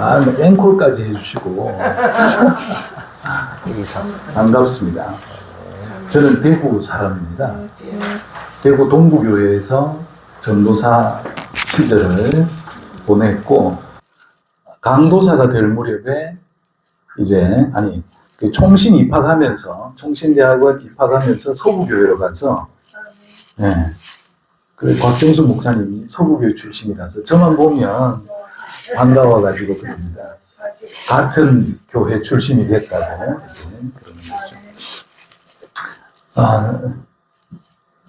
앵콜까지 해주시고. 반갑습니다. 저는 대구 사람입니다. 대구 동부교회에서 전도사 시절을 보냈고, 강도사가 될 무렵에 총신 입학하면서, 총신대학원 입학하면서 서구교회로 가서, 그리고 곽정수 목사님이 서구교회 출신이라서 저만 보면 반가워가지고 그럽니다. 같은 교회 출신이 됐다고 이제 그러는 거죠.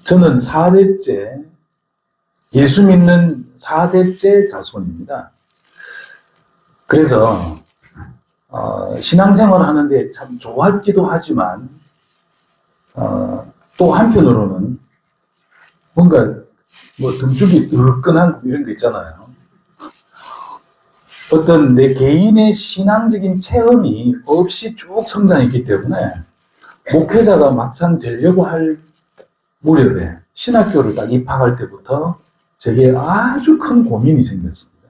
저는 4대째, 예수 믿는 4대째 자손입니다. 그래서 신앙생활 하는데 참 좋았기도 하지만 또 한편으로는 뭔가 등줄이 뜨끈한 이런 거 있잖아요. 어떤 내 개인의 신앙적인 체험이 없이 쭉 성장했기 때문에 목회자가 막상 되려고 할 무렵에 신학교를 딱 입학할 때부터 제게 아주 큰 고민이 생겼습니다.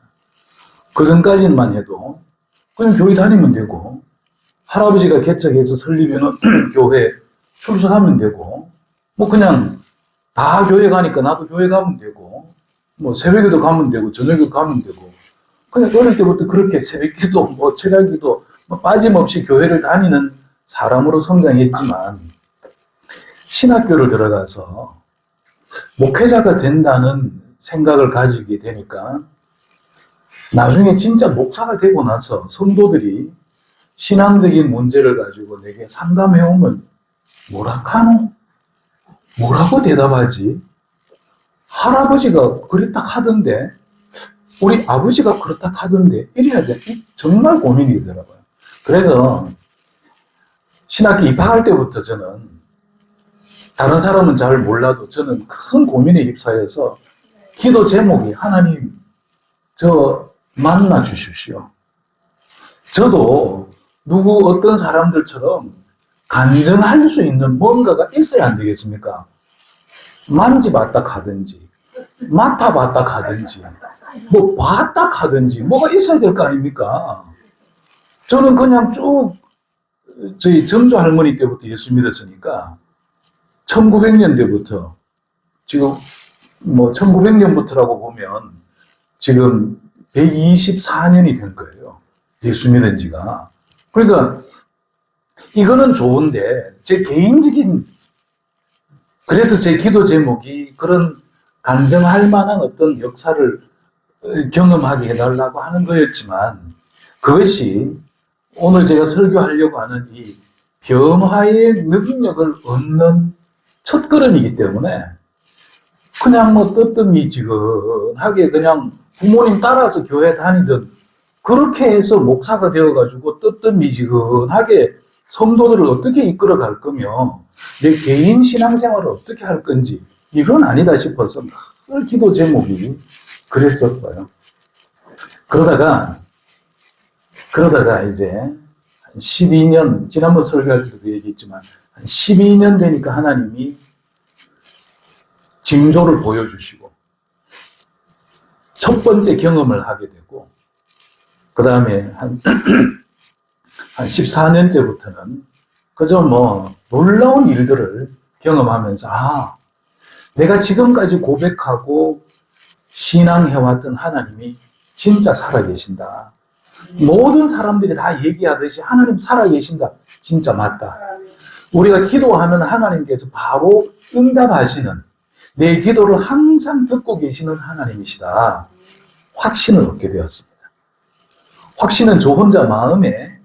그 전까지만 해도 그냥 교회 다니면 되고, 할아버지가 개척해서 설립해놓은 교회 출석하면 되고, 그냥 다 교회 가니까 나도 교회 가면 되고, 새벽에도 가면 되고, 저녁에도 가면 되고, 그냥 어릴 때부터 그렇게 새벽기도, 철야기도 빠짐없이 교회를 다니는 사람으로 성장했지만, 신학교를 들어가서 목회자가 된다는 생각을 가지게 되니까, 나중에 진짜 목사가 되고 나서 성도들이 신앙적인 문제를 가지고 내게 상담해오면 뭐라카노? 뭐라고 대답하지? 할아버지가 그랬다 하던데, 우리 아버지가 그렇다 하던데, 이래야 돼. 정말 고민이 되더라고요. 그래서 신학교 입학할 때부터 저는, 다른 사람은 잘 몰라도 저는 큰 고민에 휩싸여서 기도 제목이 하나님, 저 만나 주십시오. 저도 어떤 사람들처럼 간증할 수 있는 뭔가가 있어야 안 되겠습니까? 만지봤다 가든지, 맡아봤다 가든지, 봤다 가든지, 뭐가 있어야 될 거 아닙니까? 저는 그냥 쭉 저희 정조 할머니 때부터 예수 믿었으니까 1900년대부터 지금 1900년부터라고 보면 지금 124년이 된 거예요. 예수 믿은 지가. 그러니까 이거는 좋은데 제 개인적인, 그래서 제 기도 제목이 그런 간증할 만한 어떤 역사를 경험하게 해달라고 하는 거였지만, 그것이 오늘 제가 설교하려고 하는 이 변화의 능력을 얻는 첫걸음이기 때문에 그냥 뜨뜻미지근하게 그냥 부모님 따라서 교회 다니든 그렇게 해서 목사가 되어가지고 뜨뜻미지근하게 성도들을 어떻게 이끌어 갈 거며 내 개인 신앙생활을 어떻게 할 건지 이건 아니다 싶어서 늘 기도 제목이 그랬었어요. 그러다가 이제 한 12년, 지난번 설교할 때도 그 얘기했지만 한 12년 되니까 하나님이 징조를 보여주시고 첫 번째 경험을 하게 되고, 그 다음에 한 14년째부터는 그저 놀라운 일들을 경험하면서 내가 지금까지 고백하고 신앙해왔던 하나님이 진짜 살아계신다. 모든 사람들이 다 얘기하듯이 하나님 살아계신다. 진짜 맞다. 우리가 기도하면 하나님께서 바로 응답하시는, 내 기도를 항상 듣고 계시는 하나님이시다. 확신을 얻게 되었습니다. 확신은 저 혼자 마음에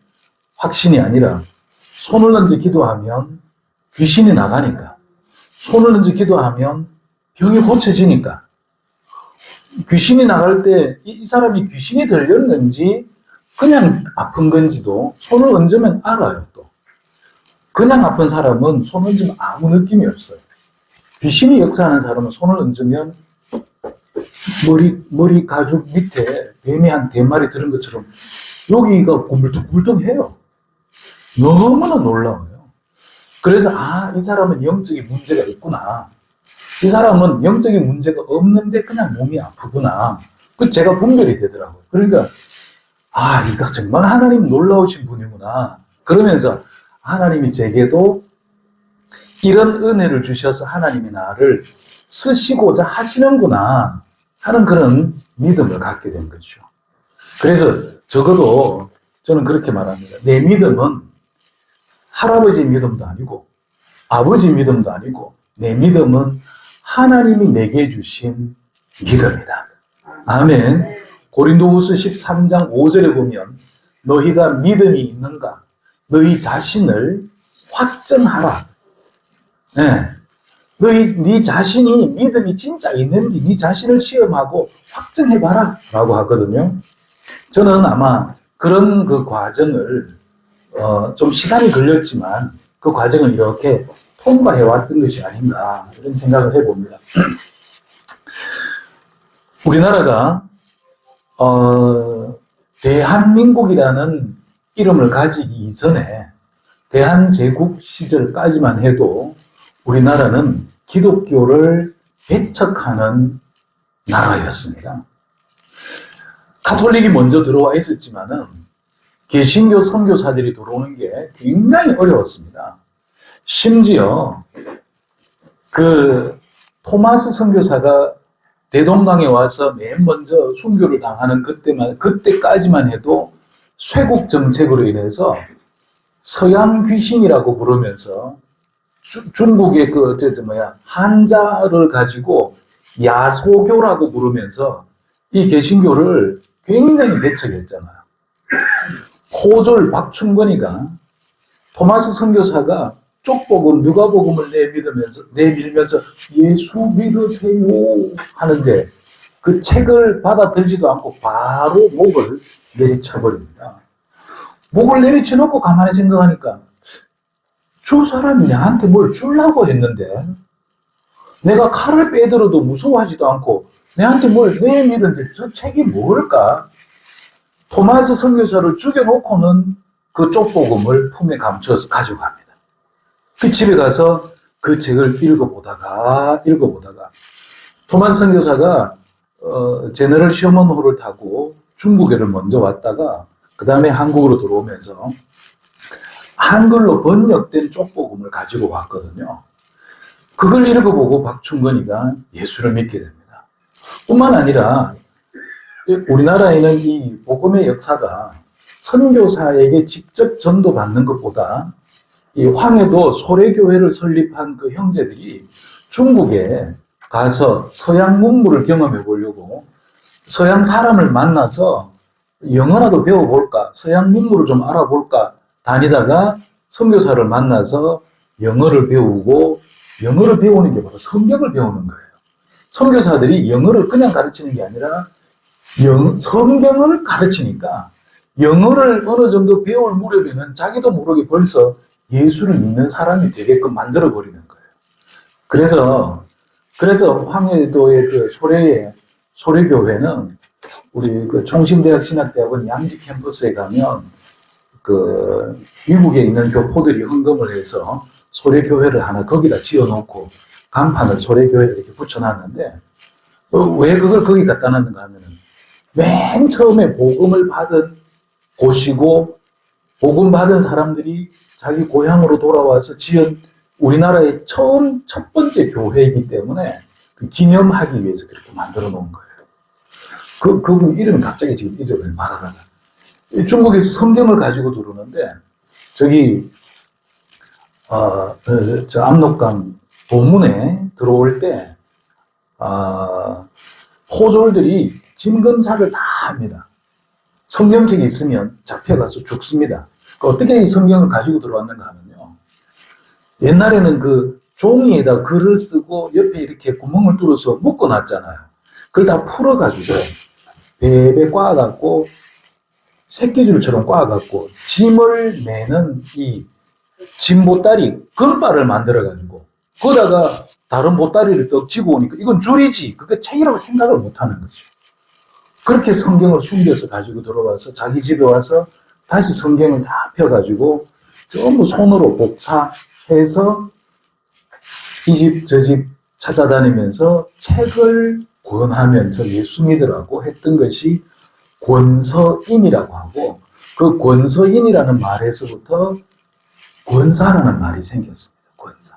확신이 아니라 손을 얹어 기도하면 귀신이 나가니까, 손을 얹어 기도하면 병이 고쳐지니까, 귀신이 나갈 때 이 사람이 귀신이 들렸는지 그냥 아픈 건지도 손을 얹으면 알아요. 또 그냥 아픈 사람은 손 얹으면 아무 느낌이 없어요. 귀신이 역사하는 사람은 손을 얹으면 머리 가죽 밑에 뱀이 한 4마리 들은 것처럼 여기가 굴뚝굴뚝해요. 너무나 놀라워요. 그래서 이 사람은 영적인 문제가 있구나. 이 사람은 영적인 문제가 없는데 그냥 몸이 아프구나. 제가 분별이 되더라고요. 그러니까 이거 정말 하나님 놀라우신 분이구나. 그러면서 하나님이 제게도 이런 은혜를 주셔서 하나님이 나를 쓰시고자 하시는구나 하는 그런 믿음을 갖게 된 거죠. 그래서 적어도 저는 그렇게 말합니다. 내 믿음은 할아버지 믿음도 아니고 아버지 믿음도 아니고 내 믿음은 하나님이 내게 주신 믿음이다. 아멘. 고린도후서 13장 5절에 보면 너희가 믿음이 있는가? 너희 자신을 확정하라. 네. 네 자신이 믿음이 진짜 있는지 네 자신을 시험하고 확정해봐라 라고 하거든요. 저는 아마 그런 그 과정을 좀 시간이 걸렸지만 그 과정을 이렇게 통과해왔던 것이 아닌가 이런 생각을 해봅니다. 우리나라가 대한민국이라는 이름을 가지기 이전에 대한제국 시절까지만 해도 우리나라는 기독교를 배척하는 나라였습니다. 가톨릭이 먼저 들어와 있었지만은 개신교 선교사들이 들어오는 게 굉장히 어려웠습니다. 심지어 그 토마스 선교사가 대동강에 와서 맨 먼저 순교를 당하는 그때까지만 해도 쇄국 정책으로 인해서 서양 귀신이라고 부르면서 중국의 한자를 가지고 야소교라고 부르면서 이 개신교를 굉장히 배척했잖아요. 포졸 박충권이가 토마스 선교사가 쪽복음, 누가복음을 내밀면서 예수 믿으세요 하는데 그 책을 받아들지도 않고 바로 목을 내리쳐버립니다. 목을 내리쳐놓고 가만히 생각하니까 저 사람이 나한테 뭘 주려고 했는데 내가 칼을 빼들어도 무서워하지도 않고 내한테 뭘 내밀는데 저 책이 뭘까? 토마스 선교사를 죽여놓고는 그 쪽복음을 품에 감춰서 가져갑니다. 그 집에 가서 그 책을 읽어보다가 토마스 선교사가 제너럴 셔먼호를 타고 중국에를 먼저 왔다가 그 다음에 한국으로 들어오면서 한글로 번역된 쪽복음을 가지고 왔거든요. 그걸 읽어보고 박충건이가 예수를 믿게 됩니다. 뿐만 아니라 우리나라에는 이 복음의 역사가 선교사에게 직접 전도받는 것보다 이 황해도 소래교회를 설립한 그 형제들이 중국에 가서 서양 문물을 경험해 보려고 서양 사람을 만나서 영어라도 배워볼까, 서양 문물을 좀 알아볼까 다니다가 선교사를 만나서 영어를 배우고 영어를 배우는 게 바로 성경을 배우는 거예요. 선교사들이 영어를 그냥 가르치는 게 아니라 성경을 가르치니까 영어를 어느 정도 배울 무렵에는 자기도 모르게 벌써 예수를 믿는 사람이 되게끔 만들어버리는 거예요. 그래서 황해도의 그 소래교회는 우리 그 총신대학 신학대학원 양지 캠퍼스에 가면 그 미국에 있는 교포들이 헌금을 해서 소래교회를 하나 거기다 지어놓고 간판을 소래교회 이렇게 붙여놨는데 왜 그걸 거기 갖다 놨는가 하면은 맨 처음에 복음을 받은 곳이고 복음 받은 사람들이 자기 고향으로 돌아와서 지은 우리나라의 첫 번째 교회이기 때문에 그 기념하기 위해서 그렇게 만들어 놓은 거예요. 그분 이름은 갑자기 지금 잊어버린 말하다가. 중국에서 성경을 가지고 들어오는데, 저기, 저 압록강 도문에 들어올 때, 포졸들이 짐검사를 다 합니다. 성경책이 있으면 잡혀가서 죽습니다. 어떻게 이 성경을 가지고 들어왔는가 하면요. 옛날에는 그 종이에다 글을 쓰고 옆에 이렇게 구멍을 뚫어서 묶어놨잖아요. 그걸 다 풀어가지고 베베 꽈갖고 새끼줄처럼 꽈갖고 짐을 매는 이 짐 보따리 금발을 만들어가지고 거기다가 다른 보따리를 떡 쥐고 오니까 이건 줄이지 그게 책이라고 생각을 못하는 거죠. 그렇게 성경을 숨겨서 가지고 들어와서 자기 집에 와서 다시 성경을 다 펴가지고 전부 손으로 복사해서 이 집 저 집 찾아다니면서 책을 구원하면서 예수 믿으라고 했던 것이 권서인이라고 하고, 그 권서인이라는 말에서부터 권사라는 말이 생겼습니다. 권사.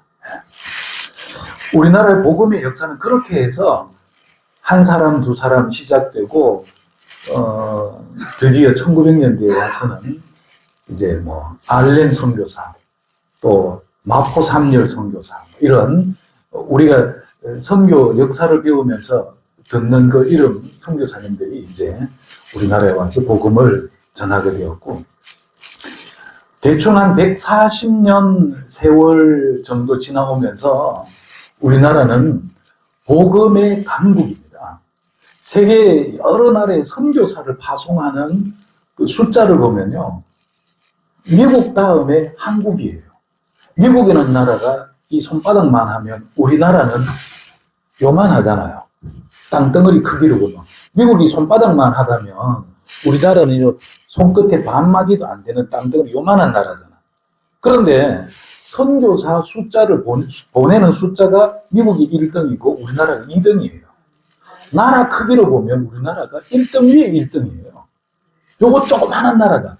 우리나라의 복음의 역사는 그렇게 해서 한 사람, 두 사람 시작되고, 드디어 1900년대에 와서는 이제 뭐, 알렌 선교사, 또 마포 삼열 선교사, 이런 우리가 선교 역사를 배우면서 듣는 그 이름 선교사님들이 이제 우리나라에 와서 복음을 전하게 되었고, 대충 한 140년 세월 정도 지나오면서 우리나라는 복음의 강국입니다. 세계 여러 나라의 선교사를 파송하는 그 숫자를 보면요, 미국 다음에 한국이에요. 미국이라는 나라가 이 손바닥만 하면 우리나라는 요만하잖아요. 땅덩어리 크기로 보면. 미국이 손바닥만 하다면 우리나라는 손끝에 반마디도 안 되는 땅덩어리 요만한 나라잖아. 그런데 선교사 숫자를 보내는 숫자가 미국이 1등이고 우리나라가 2등이에요. 나라 크기로 보면 우리나라가 1등 위에 1등이에요. 요거 조그마한 나라가.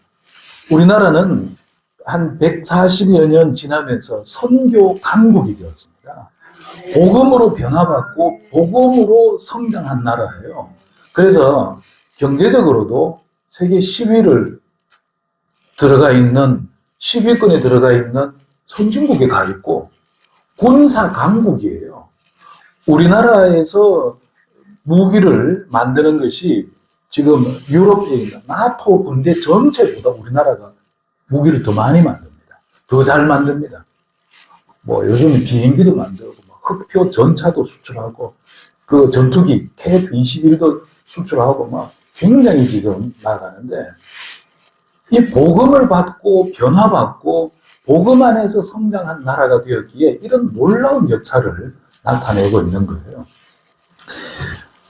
우리나라는 한 140여 년 지나면서 선교 강국이 되었습니다. 복음으로 변화받고 복음으로 성장한 나라예요. 그래서 경제적으로도 세계 10위를 들어가 있는 10위권에 들어가 있는 선진국에 가 있고 군사 강국이에요. 우리나라에서 무기를 만드는 것이 지금 유럽에 있는 나토 군대 전체보다 우리나라가 무기를 더 많이 만듭니다. 더 잘 만듭니다. 뭐 요즘 비행기도 만들고 흑표 전차도 수출하고 그 전투기 KF-21도 수출하고 막 굉장히 지금 나가는데, 이 복음을 받고 변화받고 복음 안에서 성장한 나라가 되었기에 이런 놀라운 역사를 나타내고 있는 거예요.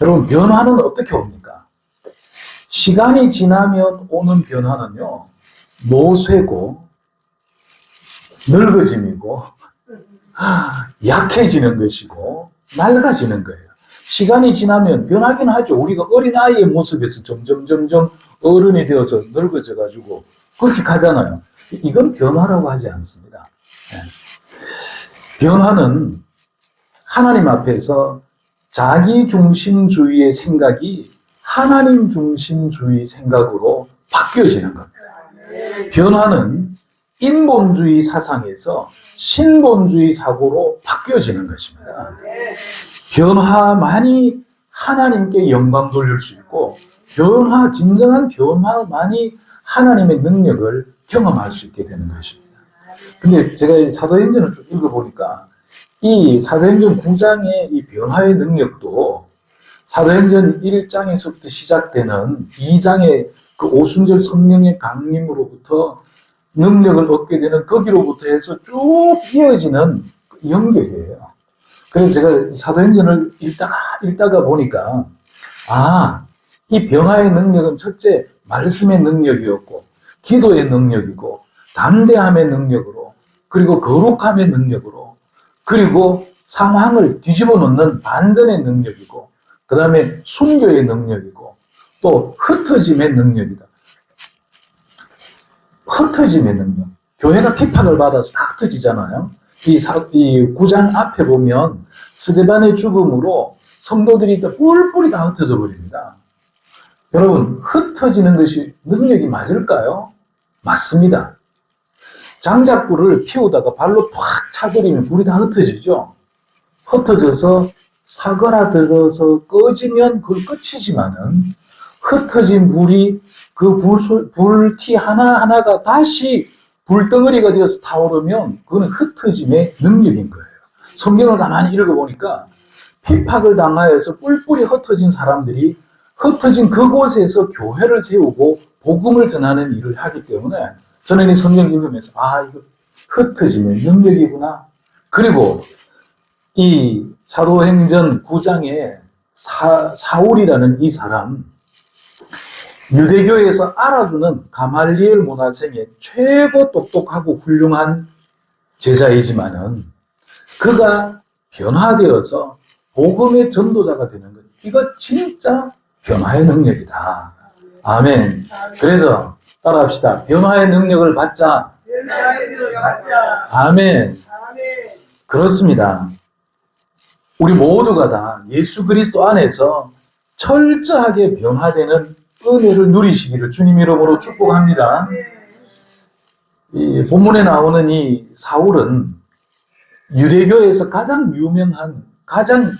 여러분, 변화는 어떻게 옵니까? 시간이 지나면 오는 변화는요, 노쇠고 늙어짐이고 약해지는 것이고 낡아지는 거예요. 시간이 지나면 변하긴 하죠. 우리가 어린아이의 모습에서 점점 어른이 되어서 늙어져 가지고 그렇게 가잖아요. 이건 변화라고 하지 않습니다. 변화는 하나님 앞에서 자기 중심주의의 생각이 하나님 중심주의 생각으로 바뀌어지는 겁니다. 변화는 인본주의 사상에서 신본주의 사고로 바뀌어지는 것입니다. 변화만이 하나님께 영광 돌릴 수 있고, 진정한 변화만이 하나님의 능력을 경험할 수 있게 되는 것입니다. 근데 제가 사도행전을 쭉 읽어보니까 이 사도행전 9장의 이 변화의 능력도 사도행전 1장에서부터 시작되는 2장의 그 오순절 성령의 강림으로부터 능력을 얻게 되는 거기로부터 해서 쭉 이어지는 연결이에요. 그래서 제가 사도행전을 읽다가 보니까, 이 변화의 능력은 첫째 말씀의 능력이었고, 기도의 능력이고, 담대함의 능력으로, 그리고 거룩함의 능력으로, 그리고 상황을 뒤집어 놓는 반전의 능력이고, 그 다음에 순교의 능력이고, 또 흩어짐의 능력이다. 흩어짐의 능력. 교회가 핍박을 받아서 다 흩어지잖아요. 이 9장 앞에 보면 스데반의 죽음으로 성도들이 뿔뿔이 다 흩어져 버립니다. 여러분, 흩어지는 것이 능력이 맞을까요? 맞습니다. 장작불을 피우다가 발로 팍 차버리면 불이 다 흩어지죠. 흩어져서 사그라들어서 꺼지면 그걸 끝이지만은 흩어진 불이 그 불티 하나하나가 다시 불덩어리가 되어서 타오르면 그거는 흩어짐의 능력인 거예요. 성경을 가만히 읽어보니까 핍박을 당하여서 뿔뿔이 흩어진 사람들이 흩어진 그곳에서 교회를 세우고 복음을 전하는 일을 하기 때문에 저는 이 성경 읽으면서 이거 흩어짐의 능력이구나. 그리고 이 사도행전 9장에 사울이라는 이 사람, 유대교에서 알아주는 가말리엘 문화생의 최고 똑똑하고 훌륭한 제자이지만은 그가 변화되어서 복음의 전도자가 되는 것, 이거 진짜 변화의 능력이다. 아멘. 그래서 따라합시다. 변화의 능력을 받자. 아멘. 그렇습니다. 우리 모두가 다 예수 그리스도 안에서 철저하게 변화되는 은혜를 누리시기를 주님 이름으로 축복합니다. 이 본문에 나오는 이 사울은 유대교에서 가장 유명한, 가장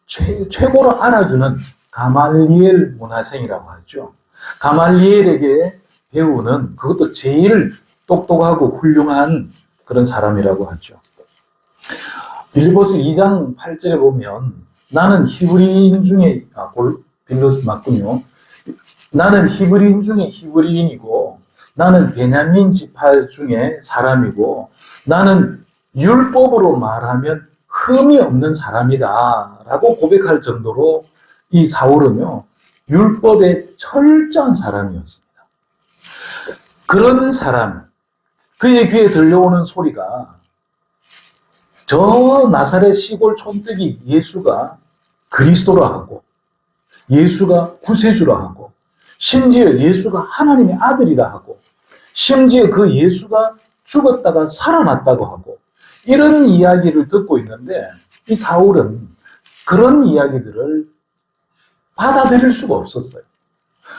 최고로 알아주는 가말리엘 문화생이라고 하죠. 가말리엘에게 배우는, 그것도 제일 똑똑하고 훌륭한 그런 사람이라고 하죠. 빌립보서 2장 8절에 보면 나는 히브리인 중에, 빌립보서 맞군요. 나는 히브리인 중에 히브리인이고 나는 베냐민 지파 중에 사람이고 나는 율법으로 말하면 흠이 없는 사람이다 라고 고백할 정도로 이 사울은요, 율법의 철저한 사람이었습니다. 그런 사람, 그의 귀에 들려오는 소리가 저 나사렛 시골 촌뜨기 예수가 그리스도라 하고 예수가 구세주라 하고 심지어 예수가 하나님의 아들이라 하고 심지어 그 예수가 죽었다가 살아났다고 하고 이런 이야기를 듣고 있는데 이 사울은 그런 이야기들을 받아들일 수가 없었어요.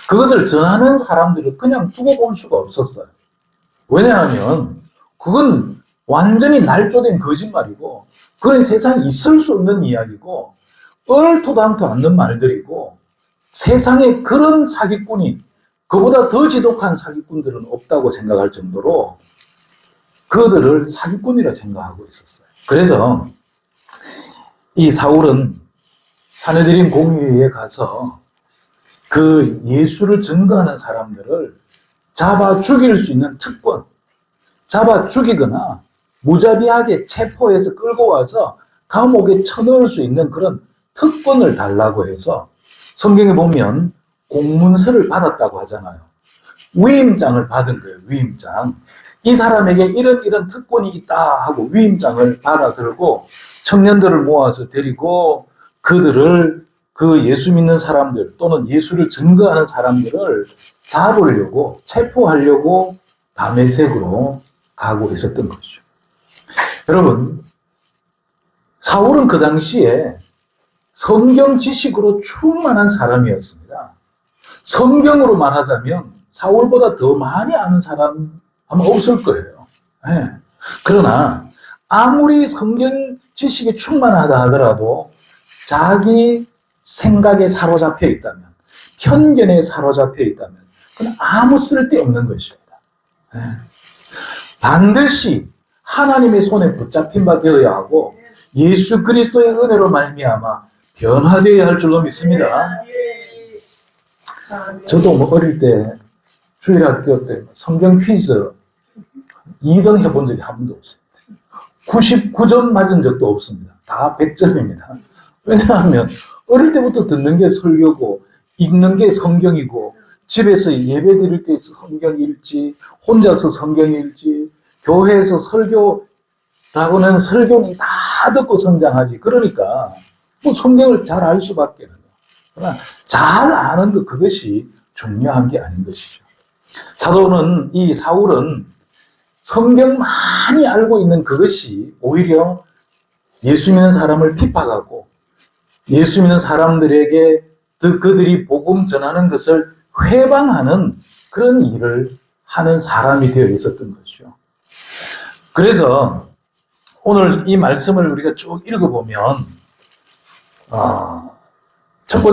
그것을 전하는 사람들을 그냥 두고 볼 수가 없었어요. 왜냐하면 그건 완전히 날조된 거짓말이고 그건 세상에 있을 수 없는 이야기고 얼토 당토 않는 말들이고 세상에 그런 사기꾼이 그보다 더 지독한 사기꾼들은 없다고 생각할 정도로 그들을 사기꾼이라 생각하고 있었어요. 그래서 이 사울은 사내들인 공회에 가서 그 예수를 증거하는 사람들을 잡아 죽일 수 있는 특권, 잡아 죽이거나 무자비하게 체포해서 끌고 와서 감옥에 쳐넣을 수 있는 그런 특권을 달라고 해서 성경에 보면 공문서를 받았다고 하잖아요. 위임장을 받은 거예요. 위임장. 이 사람에게 이런 특권이 있다 하고 위임장을 받아들고 청년들을 모아서 데리고 그들을 그 예수 믿는 사람들 또는 예수를 증거하는 사람들을 잡으려고 체포하려고 다메섹으로 가고 있었던 것이죠. 여러분, 사울은 그 당시에 성경 지식으로 충만한 사람이었습니다. 성경으로 말하자면 사울보다 더 많이 아는 사람 아마 없을 거예요. 네. 그러나 아무리 성경 지식이 충만하다 하더라도 자기 생각에 사로잡혀 있다면, 편견에 사로잡혀 있다면 그건 아무 쓸데없는 것입니다. 네. 반드시 하나님의 손에 붙잡힌 바 되어야 하고 예수 그리스도의 은혜로 말미암아 변화되어야 할 줄로 믿습니다. 저도 뭐 어릴 때 주일학교 때 성경 퀴즈 2등 해본 적이 한 번도 없습니다. 99점 맞은 적도 없습니다. 다 100점입니다. 왜냐하면 어릴 때부터 듣는 게 설교고 읽는 게 성경이고 집에서 예배 드릴 때 성경 읽지, 혼자서 성경 읽지, 교회에서 설교라고는 설교는 다 듣고 성장하지. 그러니까 뭐 성경을 잘 알 수밖에 없어요. 그러나 잘 아는 것, 그것이 중요한 게 아닌 것이죠. 이 사울은 성경 많이 알고 있는 그것이 오히려 예수 믿는 사람을 핍박하고 예수 믿는 사람들에게 그들이 복음 전하는 것을 회방하는 그런 일을 하는 사람이 되어 있었던 것이죠. 그래서 오늘 이 말씀을 우리가 쭉 읽어보면 첫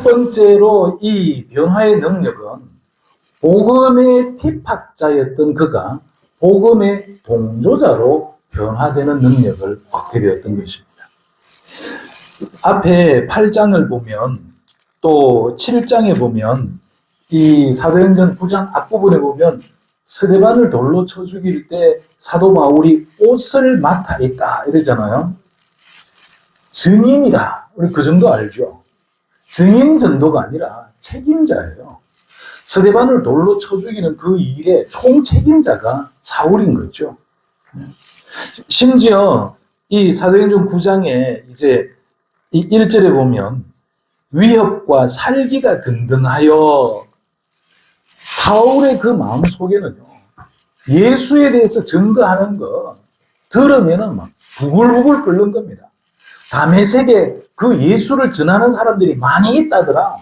번째로 이 변화의 능력은 복음의 핍박자였던 그가 복음의 동조자로 변화되는 능력을 얻게 되었던 것입니다. 앞에 8장을 보면 또 7장에 보면 이 사도행전 9장 앞부분에 보면 스데반을 돌로 쳐 죽일 때 사도 바울이 옷을 맡아 있다 이러잖아요. 증인이라, 우리 그 정도 알죠? 증인 정도가 아니라 책임자예요. 스데반을 돌로 쳐 죽이는 그 일의 총책임자가 사울인 거죠. 심지어 이 사도행전 9장에 이제 이 1절에 보면 위협과 살기가 등등하여 사울의 그 마음속에는요, 예수에 대해서 증거하는 거 들으면은 막 부글부글 끓는 겁니다. 다메섹에 그 예수를 전하는 사람들이 많이 있다더라.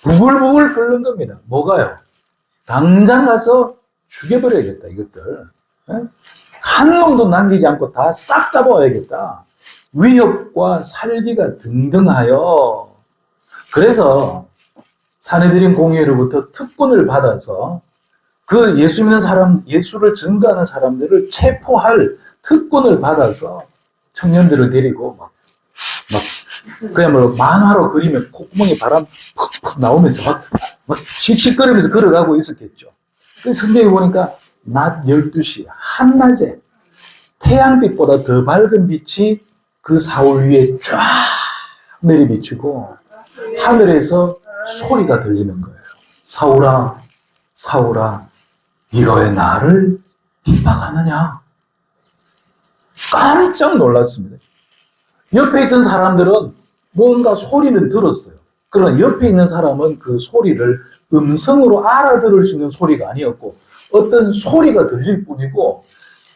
부글부글 끓는 겁니다. 뭐가요? 당장 가서 죽여버려야겠다, 이것들. 한 놈도 남기지 않고 다 싹 잡아와야겠다. 위협과 살기가 등등하여. 그래서 사내들인 공회로부터 특권을 받아서 그 예수 믿는 사람, 예수를 증거하는 사람들을 체포할 특권을 받아서 청년들을 데리고 막 그야말로 만화로 그리면 콧구멍에 바람 퍽퍽 나오면서 막 씩씩거리면서 걸어가고 있었겠죠. 그 성경에 보니까 낮 12시, 한낮에 태양빛보다 더 밝은 빛이 그 사울 위에 쫙 내리비치고 하늘에서 소리가 들리는 거예요. 사울아, 사울아, 네가 왜 나를 핍박하느냐? 깜짝 놀랐습니다. 옆에 있던 사람들은 뭔가 소리는 들었어요. 그러나 옆에 있는 사람은 그 소리를 음성으로 알아들을 수 있는 소리가 아니었고 어떤 소리가 들릴 뿐이고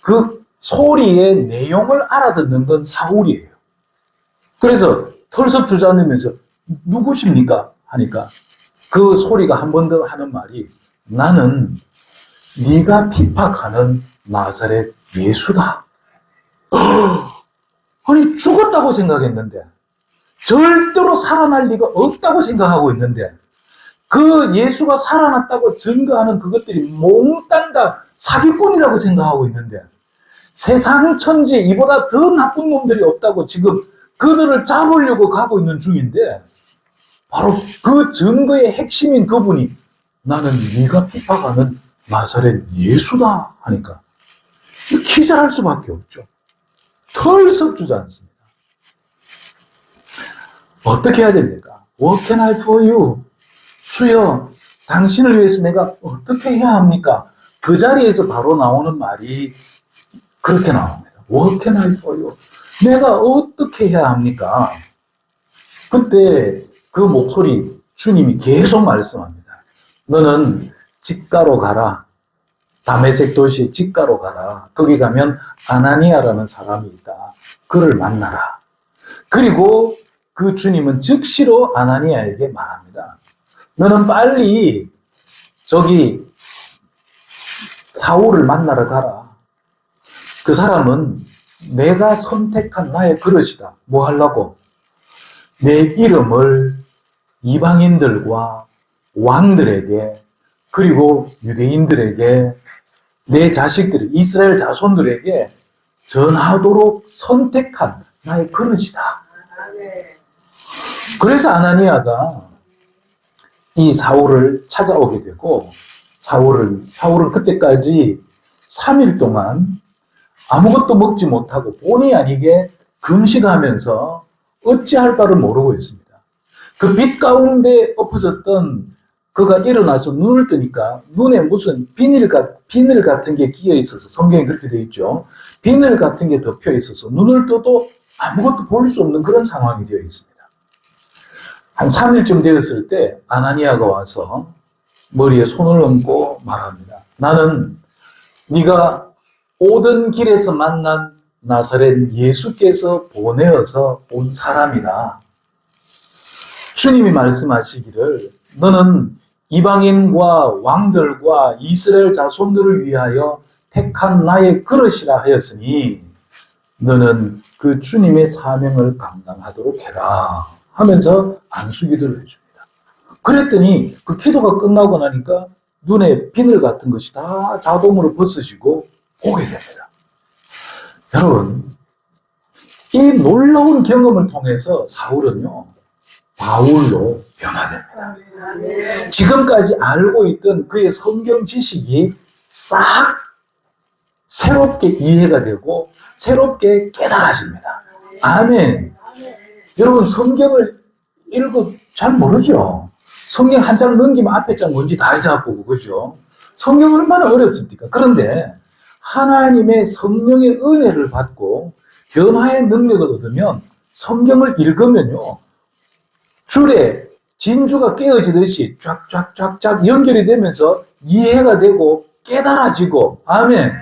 그 소리의 내용을 알아듣는 건 사울이에요. 그래서 털썩 주저앉으면서 누구십니까? 하니까 그 소리가 한 번 더 하는 말이 나는 네가 핍박하는 나사렛 예수다. 아니 죽었다고 생각했는데 절대로 살아날 리가 없다고 생각하고 있는데 그 예수가 살아났다고 증거하는 그것들이 몽땅 다 사기꾼이라고 생각하고 있는데 세상 천지에 이보다 더 나쁜 놈들이 없다고 지금 그들을 잡으려고 가고 있는 중인데 바로 그 증거의 핵심인 그분이 나는 네가 핍박하는 나사렛 예수다 하니까 기절할 수밖에 없죠. 털썩 주저앉습니다. 어떻게 해야 됩니까? What can I for you? 주여, 당신을 위해서 내가 어떻게 해야 합니까? 그 자리에서 바로 나오는 말이 그렇게 나옵니다. What can I for you? 내가 어떻게 해야 합니까? 그때 그 목소리 주님이 계속 말씀합니다. 너는 직가로 가라. 다메섹 도시의 직가로 가라. 거기 가면 아나니아라는 사람이 있다. 그를 만나라. 그리고 그 주님은 즉시로 아나니아에게 말합니다. 너는 빨리 저기 사울을 만나러 가라. 그 사람은 내가 선택한 나의 그릇이다. 뭐 하려고? 내 이름을 이방인들과 왕들에게 그리고 유대인들에게 내 자식들, 이스라엘 자손들에게 전하도록 선택한 나의 그릇이다. 그래서 아나니아가 이 사울을 찾아오게 되고 사울은 그때까지 3일 동안 아무것도 먹지 못하고 본의 아니게 금식하면서 어찌할 바를 모르고 있습니다. 그 빛 가운데 엎어졌던 그가 일어나서 눈을 뜨니까 눈에 무슨 비늘 같은 게 끼어 있어서 성경에 그렇게 되어 있죠. 비늘 같은 게 덮여 있어서 눈을 떠도 아무것도 볼 수 없는 그런 상황이 되어 있습니다. 한 3일쯤 되었을 때 아나니아가 와서 머리에 손을 얹고 말합니다. 나는 네가 오던 길에서 만난 나사렛 예수께서 보내어서 온 사람이라. 주님이 말씀하시기를 너는 이방인과 왕들과 이스라엘 자손들을 위하여 택한 나의 그릇이라 하였으니 너는 그 주님의 사명을 감당하도록 해라 하면서 안수기도를 해줍니다. 그랬더니 그 기도가 끝나고 나니까 눈에 비늘 같은 것이 다 자동으로 벗어지고 보게 됩니다. 여러분, 이 놀라운 경험을 통해서 사울은요 바울로 변화됩니다. 지금까지 알고 있던 그의 성경 지식이 싹 새롭게 이해가 되고 새롭게 깨달아집니다. 아멘. 여러분 성경을 읽어 잘 모르죠? 성경 한 장 넘기면 앞에 장 뭔지 다 잊어갖고 그죠? 성경 얼마나 어렵습니까? 그런데 하나님의 성령의 은혜를 받고 변화의 능력을 얻으면 성경을 읽으면요 줄에 진주가 깨어지듯이 쫙쫙쫙쫙 연결이 되면서 이해가 되고 깨달아지고, 아멘.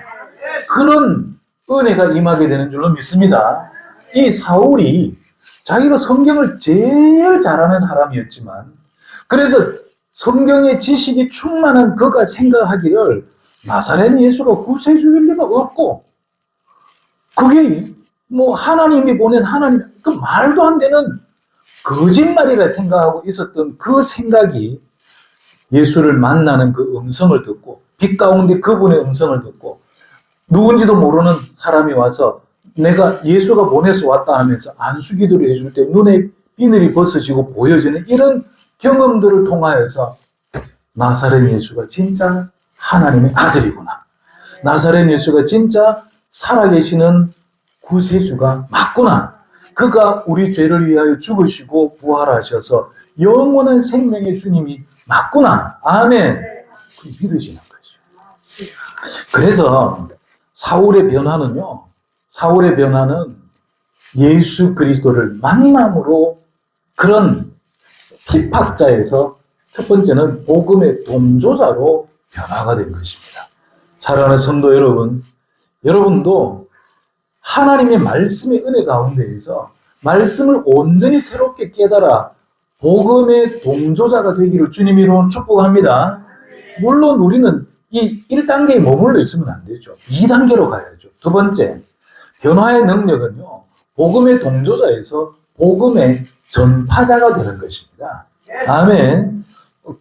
그런 은혜가 임하게 되는 줄로 믿습니다. 이 사울이 자기가 성경을 제일 잘하는 사람이었지만, 그래서 성경의 지식이 충만한 그가 생각하기를 나사렛 예수가 구세주일 리가 없고, 그게 뭐 하나님이 보낸 하나님, 그 말도 안 되는 거짓말이라 생각하고 있었던 그 생각이 예수를 만나는 그 음성을 듣고, 빛 가운데 그분의 음성을 듣고, 누군지도 모르는 사람이 와서 내가 예수가 보내서 왔다 하면서 안수기도를 해줄 때 눈에 비늘이 벗어지고 보여지는 이런 경험들을 통하여서 나사렛 예수가 진짜 하나님의 아들이구나. 나사렛 예수가 진짜 살아계시는 구세주가 맞구나. 그가 우리 죄를 위하여 죽으시고 부활하셔서 영원한 생명의 주님이 맞구나. 아멘. 그 믿으시는 거죠. 그래서 사울의 변화는 예수 그리스도를 만남으로 그런 핍박자에서 첫 번째는 복음의 동조자로 변화가 된 것입니다. 사랑하는 성도 여러분, 여러분도 하나님의 말씀의 은혜 가운데에서 말씀을 온전히 새롭게 깨달아 복음의 동조자가 되기를 주님 이름으로 축복합니다. 물론 우리는 이 1단계에 머물러 있으면 안 되죠. 2단계로 가야죠. 두 번째, 변화의 능력은요, 복음의 동조자에서 복음의 전파자가 되는 것입니다. 아멘.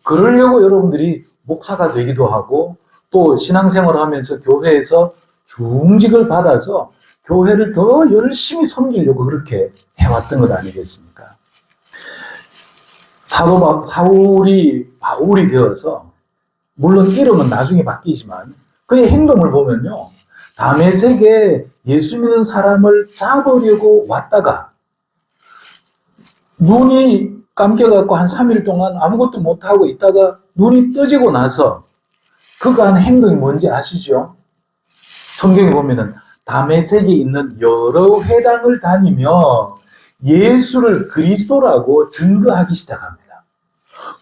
그러려고 여러분들이 목사가 되기도 하고, 또 신앙생활을 하면서 교회에서 중직을 받아서 교회를 더 열심히 섬기려고 그렇게 해왔던 것 아니겠습니까? 사울이 바울이 되어서, 물론 이름은 나중에 바뀌지만 그의 행동을 보면요, 다메섹에 예수 믿는 사람을 잡으려고 왔다가 눈이 감겨갖고 한 3일 동안 아무것도 못하고 있다가 눈이 떠지고 나서 그가 한 행동이 뭔지 아시죠? 성경에 보면은 다메섹에 있는 여러 회당을 다니며 예수를 그리스도라고 증거하기 시작합니다.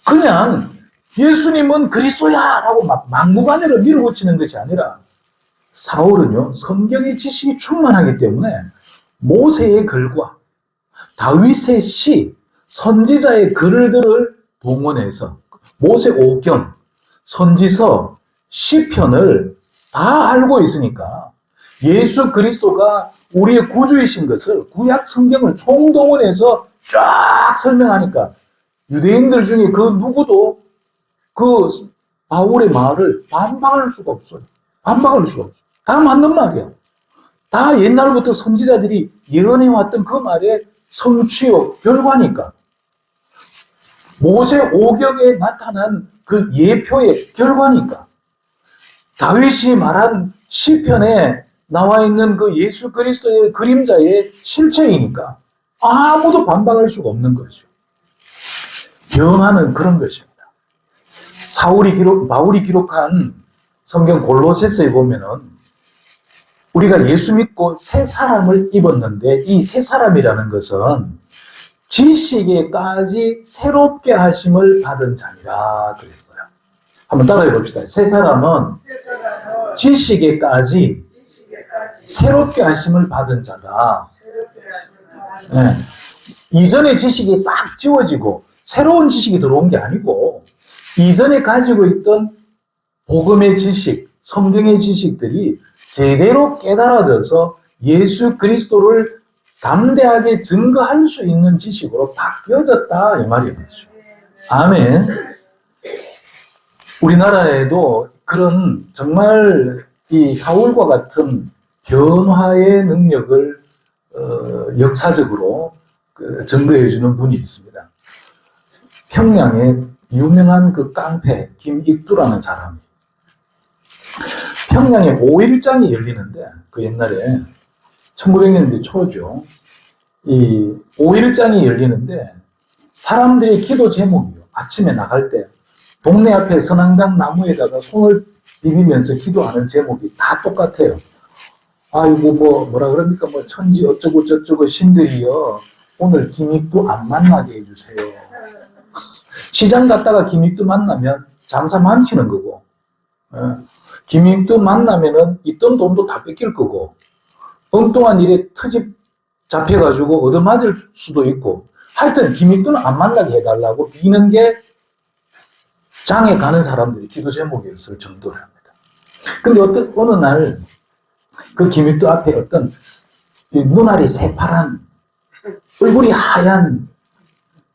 그냥 예수님은 그리스도야 라고 막 막무가내로 밀어붙이는 것이 아니라, 사울은요, 성경의 지식이 충만하기 때문에 모세의 글과 다윗의 시, 선지자의 글들을 동원해서 모세 오경, 선지서, 시편을 다 알고 있으니까 예수 그리스도가 우리의 구주이신 것을 구약 성경을 총동원해서 쫙 설명하니까 유대인들 중에 그 누구도 그 바울의 말을 반박할 수가 없어요. 반박할 수가 없어요. 다 맞는 말이야. 다 옛날부터 선지자들이 예언해왔던 그 말의 성취요, 결과니까. 모세 오경에 나타난 그 예표의 결과니까. 다윗이 말한 시편에 나와 있는 그 예수 그리스도의 그림자의 실체이니까 아무도 반박할 수가 없는 거죠. 변화는 그런 것입니다. 바울이 기록한 성경 골로새서에 보면은 우리가 예수 믿고 새 사람을 입었는데, 이 새 사람이라는 것은 지식에까지 새롭게 하심을 받은 자니라 그랬어요. 한번 따라해 봅시다. 새 사람은 지식에까지 새롭게 하심을 받은 자다. 네. 이전의 지식이 싹 지워지고 새로운 지식이 들어온 게 아니고, 이전에 가지고 있던 복음의 지식, 성경의 지식들이 제대로 깨달아져서 예수 그리스도를 담대하게 증거할 수 있는 지식으로 바뀌어졌다, 이 말이죠. 아멘. 우리나라에도 그런 정말 이 사울과 같은 변화의 능력을 역사적으로 증거해주는 분이 있습니다. 평양에 유명한 그 깡패 김익두라는 사람이, 평양에 5.1장이 열리는데, 그 옛날에 1900년대 초죠. 이 5.1장이 열리는데 사람들의 기도 제목이요, 아침에 나갈 때 동네 앞에 선앙당 나무에다가 손을 비비면서 기도하는 제목이 다 똑같아요. 아이고 뭐라 그럽니까, 뭐 천지 어쩌고 저쩌고 신들이여 오늘 김익두 안 만나게 해주세요. 시장 갔다가 김익두 만나면 장사 망치는 거고, 김익두 만나면은 있던 돈도 다 뺏길 거고, 엉뚱한 일에 트집 잡혀가지고 얻어맞을 수도 있고, 하여튼 김익두는 안 만나게 해달라고 비는 게 장에 가는 사람들이 기도 제목이었을 정도랍니다. 근데 어느 날 그 김익두 앞에 어떤 눈알이 새파란, 얼굴이 하얀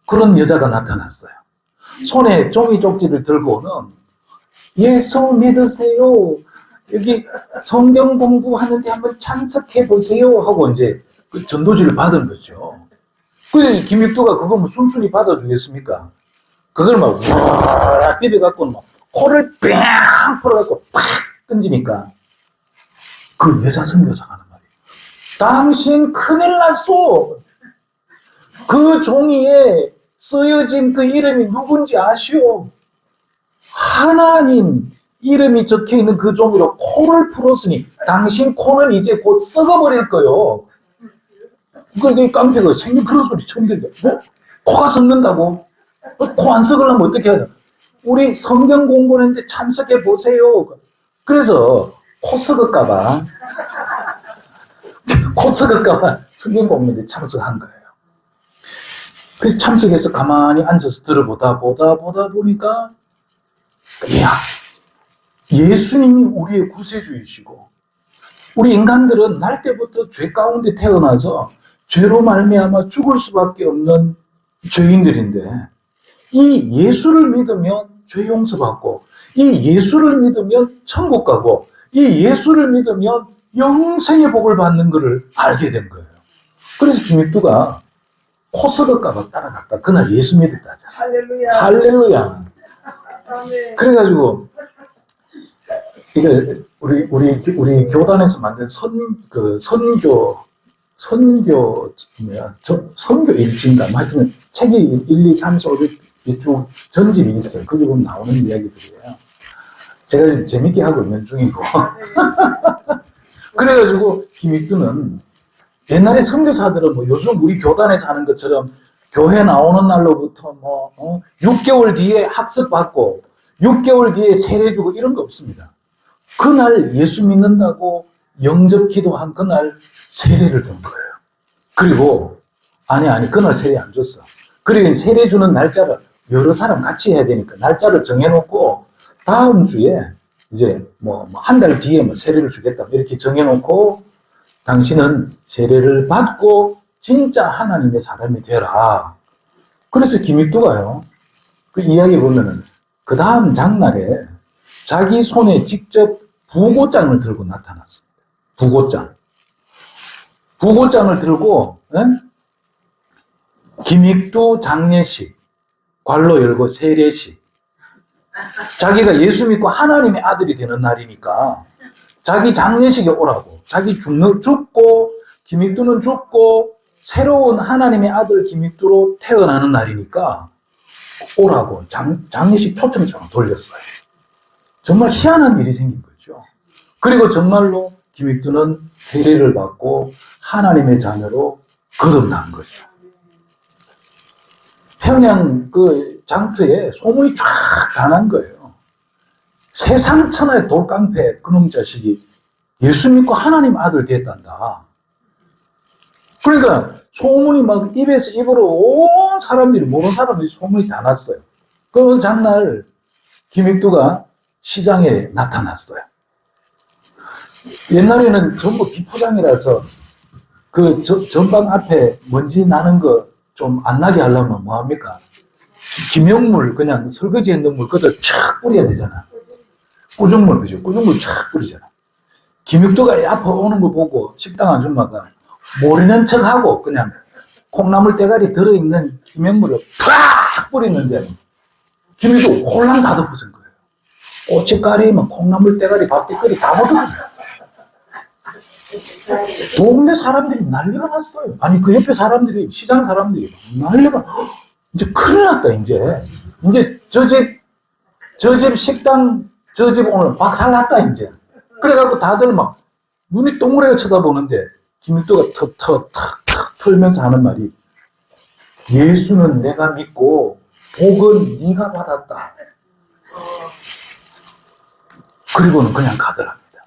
그런 여자가 나타났어요. 손에 종이 쪽지를 들고는 예수 믿으세요. 여기 성경 공부하는데 한번 참석해 보세요 하고 이제 그 전도지를 받은 거죠. 근데 김익두가 그거 뭐 순순히 받아주겠습니까? 그걸 막 우와 비벼갖고 막 코를 뺑 풀어갖고 팍 던지니까 그 여자 선교사가 하는 말이에요. 당신 큰일 났어. 그 종이에 쓰여진 그 이름이 누군지 아시오? 하나님 이름이 적혀있는 그 종이로 코를 풀었으니 당신 코는 이제 곧 썩어버릴 거요. 그게 깡패가 생긴 그런 소리 처음 들려. 뭐? 코가 썩는다고? 코 안 썩으려면 어떻게 해야 돼? 우리 성경 공부하는데 참석해 보세요. 그래서 코 썩을까봐 성경 공부하는데 참석한 거예요. 그래서 참석해서 가만히 앉아서 들어보다 보니까 야, 예수님이 우리의 구세주이시고 우리 인간들은 날 때부터 죄 가운데 태어나서 죄로 말미암아 죽을 수밖에 없는 죄인들인데 이 예수를 믿으면 죄 용서받고 이 예수를 믿으면 천국 가고 이 예수를 믿으면 영생의 복을 받는 것을 알게 된 거예요. 그래서 김익두가 코 썩을까봐 따라갔다. 그날 예수 믿었다. 할렐루야. 할렐루야. 아멘. 그래가지고 이게 우리 교단에서 만든 선교 일지인가 하여튼 책이 1, 2, 3, 4, 5, 6 쭉 전집이 있어요. 거기 보면 나오는 이야기들이에요. 제가 지금 재밌게 하고 있는 중이고 그래가지고 김익두는 옛날에 선교사들은 뭐 요즘 우리 교단에서 하는 것처럼 교회 나오는 날로부터 6개월 뒤에 학습 받고 6개월 뒤에 세례 주고 이런 거 없습니다. 그날 예수 믿는다고 영접 기도한 그날 세례를 준 거예요. 그리고 아니 그날 세례 안 줬어. 그리고 세례 주는 날짜를 여러 사람 같이 해야 되니까 날짜를 정해놓고 다음 주에 이제 한 달 뒤에 세례를 주겠다 이렇게 정해놓고 당신은 세례를 받고 진짜 하나님의 사람이 되라. 그래서 김익두가요, 그 이야기 보면은 그 다음 장날에 자기 손에 직접 부고장을 들고 나타났습니다. 부고장을 들고 김익두 장례식 관로 열고 세례식, 자기가 예수 믿고 하나님의 아들이 되는 날이니까 자기 장례식에 오라고, 자기 죽고 김익두는 죽고 새로운 하나님의 아들 김익두로 태어나는 날이니까 오라고 장례식 초청장을 돌렸어요. 정말 희한한 일이 생긴 거죠. 그리고 정말로 김익두는 세례를 받고 하나님의 자녀로 거듭난 거죠. 평양 그 장터에 소문이 쫙 다 난 거예요. 세상 천하의 돌깡패 그놈 자식이 예수 믿고 하나님 아들 됐단다. 그러니까 소문이 막 입에서 입으로 온 사람들이, 모르는 사람들이 소문이 다 났어요. 그 장날 김익두가 시장에 나타났어요. 옛날에는 전부 비포장이라서 그 전방 앞에 먼지 나는 거 좀 안 나게 하려면 뭐합니까? 기명물, 그냥 설거지 했는 물 그대로 촥 뿌려야 되잖아. 꾸중물, 그죠? 꾸중물 촥 뿌리잖아. 김익두가 앞에 오는 거 보고 식당 아줌마가 모르는 척하고 그냥 콩나물 대가리 들어있는 기명물을 팍 뿌리는데 김익두 홀랑 다 덮어진 거예요. 고춧가리, 콩나물 대가리, 밥대가리 다 묻어버려요. 동네 사람들이 난리가 났어요. 아니 그 옆에 사람들이, 시장 사람들이 난리가, 이제 큰일 났다. 이제 저 집 식당, 저 집 오늘 박살 났다 이제. 그래갖고 다들 막 눈이 동그랗게 쳐다보는데 김익두가 턱 털면서 하는 말이, 예수는 내가 믿고 복은 네가 받았다. 그리고는 그냥 가더랍니다.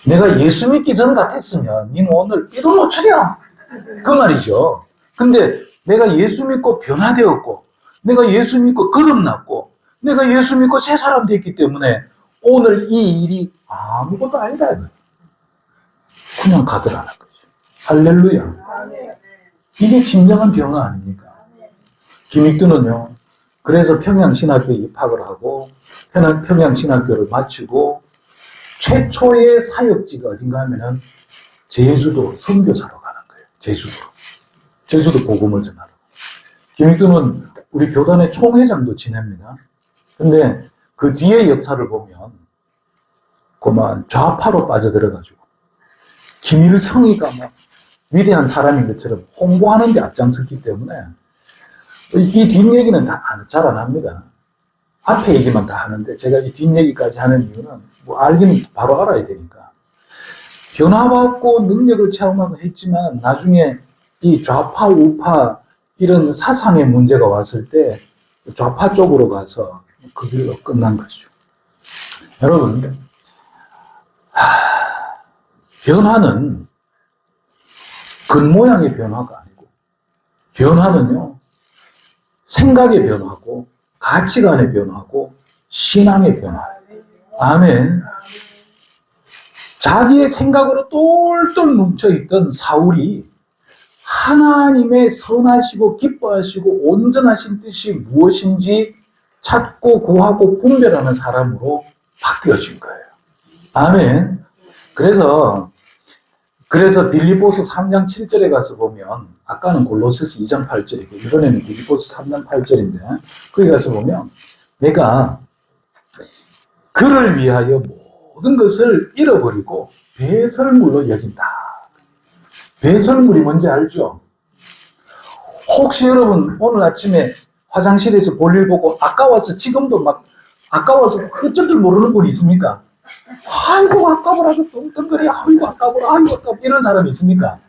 내가 예수 믿기 전 같았으면 니는 오늘 삐도 못 추려. 그 말이죠. 근데 내가 예수 믿고 변화되었고, 내가 예수 믿고 거듭났고, 내가 예수 믿고 새 사람 됐기 때문에 오늘 이 일이 아무것도 아니다. 그냥 가더라는 거죠. 할렐루야. 이게 진정한 변화 아닙니까? 김익두는요, 그래서 평양신학교에 입학을 하고, 평양신학교를 마치고, 최초의 사역지가 어딘가 하면은, 제주도 선교사로 가는 거예요. 제주도 복음을 전하러. 김익두는 우리 교단의 총회장도 지냅니다. 근데 그 뒤에 역사를 보면, 그만 좌파로 빠져들어가지고, 김일성이가 막 위대한 사람인 것처럼 홍보하는 데 앞장섰기 때문에, 이 뒷얘기는 다 잘 안 합니다. 앞에 얘기만 다 하는데 제가 이 뒷얘기까지 하는 이유는 뭐 알긴 바로 알아야 되니까. 변화받고 능력을 체험하고 했지만 나중에 이 좌파, 우파 이런 사상의 문제가 왔을 때 좌파 쪽으로 가서 그 길로 끝난 것이죠. 여러분, 변화는 겉모양의 변화가 아니고 변화는요, 생각의 변화고, 가치관의 변화고, 신앙의 변화. 아멘. 자기의 생각으로 똘똘 뭉쳐있던 사울이 하나님의 선하시고 기뻐하시고 온전하신 뜻이 무엇인지 찾고 구하고 분별하는 사람으로 바뀌어진 거예요. 아멘. 그래서 빌립보서 3장 7절에 가서 보면, 아까는 골로새서 2장 8절이고 이번에는 빌립보서 3장 8절인데, 거기 가서 보면 내가 그를 위하여 모든 것을 잃어버리고 배설물로 여긴다. 배설물이 뭔지 알죠? 혹시 여러분 오늘 아침에 화장실에서 볼일 보고 아까워서 지금도 막 아까워서 어쩔 줄 모르는 분이 있습니까? 아이고 아까워라 뚱뚱거리, 아이고 아까워라, 아이고 아까워, 이런 사람이 있습니까?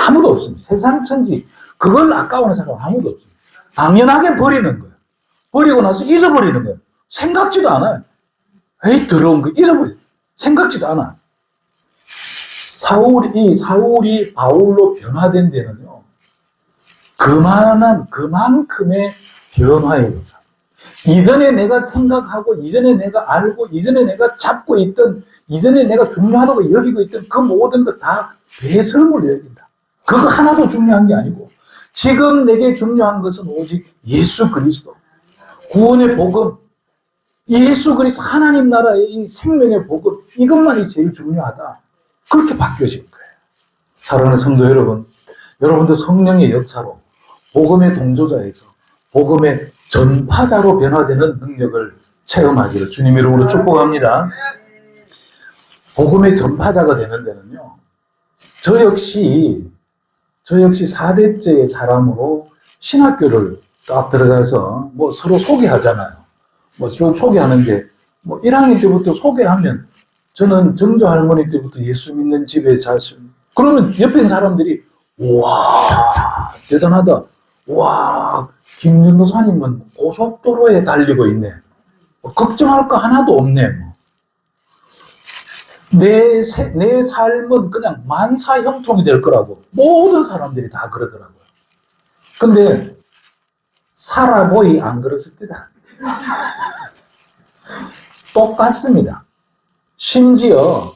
아무도 없습니다. 세상 천지 그걸 아까워하는 사람은 아무도 없습니다. 당연하게 버리는 거예요. 버리고 나서 잊어버리는 거예요. 생각지도 않아요. 에이 더러운 거 잊어버려. 생각지도 않아. 사울이 바울로 변화된 데는요, 그만큼의 변화의 역사. 이전에 내가 생각하고, 이전에 내가 알고, 이전에 내가 잡고 있던, 이전에 내가 중요하다고 여기고 있던 그 모든 것 다 배설물로 여긴다. 그거 하나도 중요한 게 아니고, 지금 내게 중요한 것은 오직 예수 그리스도, 구원의 복음, 예수 그리스도 하나님 나라의 이 생명의 복음, 이것만이 제일 중요하다. 그렇게 바뀌어진 거예요. 사랑하는 성도 여러분, 여러분도 성령의 역사로 복음의 동조자에서 복음의 전파자로 변화되는 능력을 체험하기를 주님 이름으로 축복합니다. 복음의 전파자가 되는 데는요, 저 역시 4대째의 사람으로 신학교를 딱 들어가서 뭐 서로 소개하잖아요. 뭐 쭉 소개하는데, 뭐 1학년 때부터 소개하면, 저는 정조 할머니 때부터 예수 믿는 집에 자식, 그러면 옆에 있는 사람들이, 우와, 대단하다. 와, 김윤도사님은 고속도로에 달리고 있네. 뭐 걱정할 거 하나도 없네. 뭐. 내 삶은 그냥 만사형통이 될 거라고 모든 사람들이 다 그러더라고요. 근데 살아보이 안 그랬을 때다. 똑같습니다. 심지어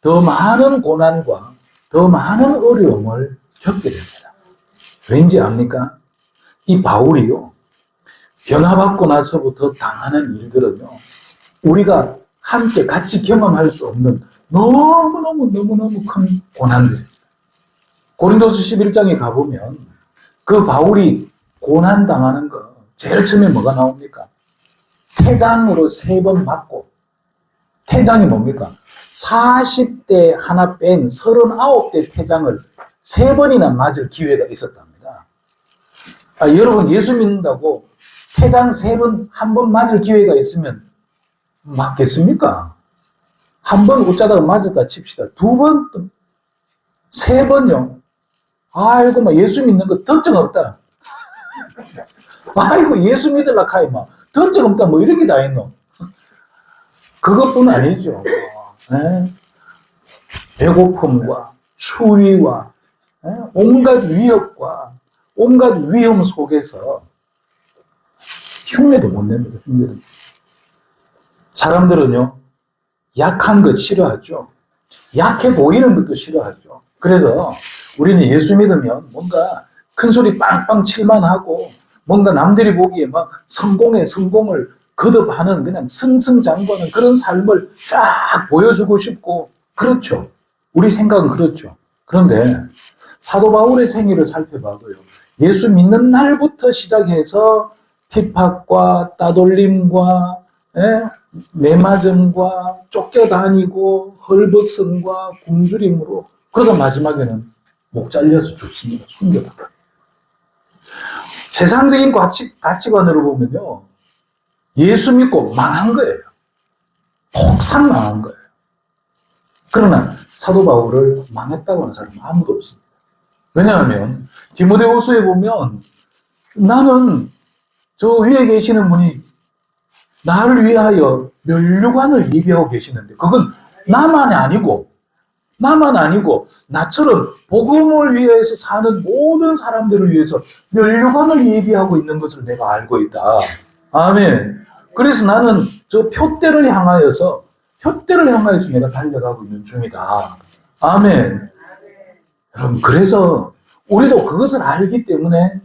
더 많은 고난과 더 많은 어려움을 겪게 됩니다. 왠지 압니까? 이 바울이요, 변화받고 나서부터 당하는 일들은요, 우리가 함께 같이 경험할 수 없는 너무너무 큰 고난들입니다. 고린도서 11장에 가보면 그 바울이 고난당하는 거 제일 처음에 뭐가 나옵니까? 태장으로 3번 맞고, 태장이 뭡니까? 40대 하나 뺀 39대 태장을 3번이나 맞을 기회가 있었답니다. 여러분 예수 믿는다고 태장 3번, 한 번 맞을 기회가 있으면 맞겠습니까? 한 번 웃자다가 맞았다 칩시다. 2번, 3번요. 아이고, 막 예수 믿는 거 걱정 없다. 아이고, 예수 믿을라 카이마. 던져놓다 뭐 이런 게 다 있노. 그것뿐 아니죠. 예? 배고픔과 추위와 온갖 위협과 온갖 위험 속에서 흉내도 못 냅니다. 흉내도. 사람들은요, 약한 것 싫어하죠. 약해 보이는 것도 싫어하죠. 그래서 우리는 예수 믿으면 뭔가 큰 소리 빵빵 칠만 하고 뭔가 남들이 보기에 막 성공을 거듭하는 그냥 승승장구하는 그런 삶을 쫙 보여주고 싶고, 그렇죠. 우리 생각은 그렇죠. 그런데 사도 바울의 생애를 살펴봐도요, 예수 믿는 날부터 시작해서 핍박과 따돌림과 매맞음과 쫓겨다니고 헐벗음과 굶주림으로, 그러다 마지막에는 목 잘려서 죽습니다. 숨겨다가. 세상적인 가치관으로 보면요, 예수 믿고 망한 거예요. 폭삭 망한 거예요. 그러나 사도 바울을 망했다고 하는 사람은 아무도 없습니다. 왜냐하면 디모데후서에 보면 나는 저 위에 계시는 분이 나를 위하여 면류관을 예비하고 계시는데, 그건 나만 아니고 나처럼 복음을 위해서 사는 모든 사람들을 위해서 면류관을 예비하고 있는 것을 내가 알고 있다. 아멘. 그래서 나는 저 표대를 향하여서 내가 달려가고 있는 중이다. 아멘. 여러분, 그래서 우리도 그것을 알기 때문에